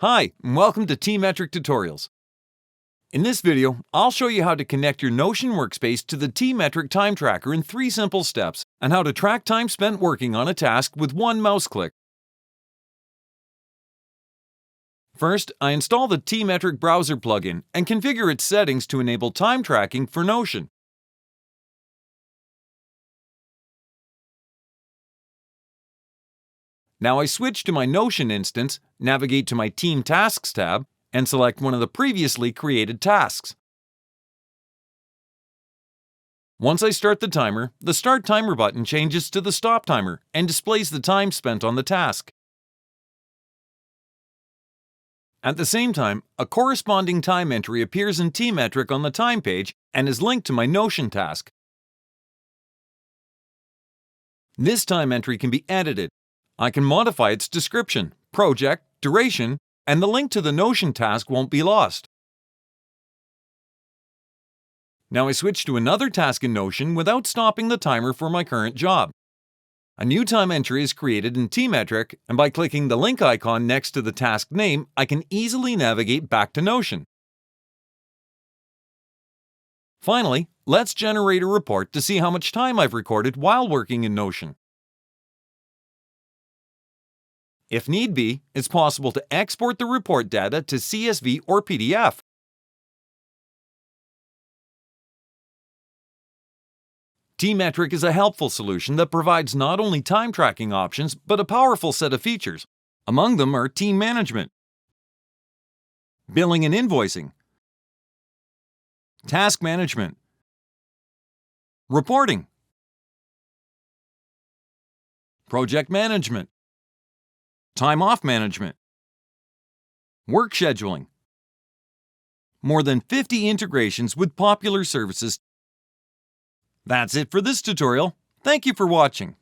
Hi, and welcome to TMetric Tutorials. In this video, I'll show you how to connect your Notion workspace to the TMetric time tracker in 3 simple steps, and how to track time spent working on a task with one mouse click. First, I install the TMetric browser plugin and configure its settings to enable time tracking for Notion. Now I switch to my Notion instance, navigate to my Team Tasks tab, and select one of the previously created tasks. Once I start the timer, the Start Timer button changes to the Stop Timer and displays the time spent on the task. At the same time, a corresponding time entry appears in TMetric on the Time page and is linked to my Notion task. This time entry can be edited. I can modify its description, project, duration, and the link to the Notion task won't be lost. Now I switch to another task in Notion without stopping the timer for my current job. A new time entry is created in TMetric, and by clicking the link icon next to the task name, I can easily navigate back to Notion. Finally, let's generate a report to see how much time I've recorded while working in Notion. If need be, it's possible to export the report data to CSV or PDF. TMetric is a helpful solution that provides not only time tracking options, but a powerful set of features. Among them are team management, billing and invoicing, task management, reporting, project management, time off management, work scheduling. More than 50 integrations with popular services. That's it for this tutorial. Thank you for watching.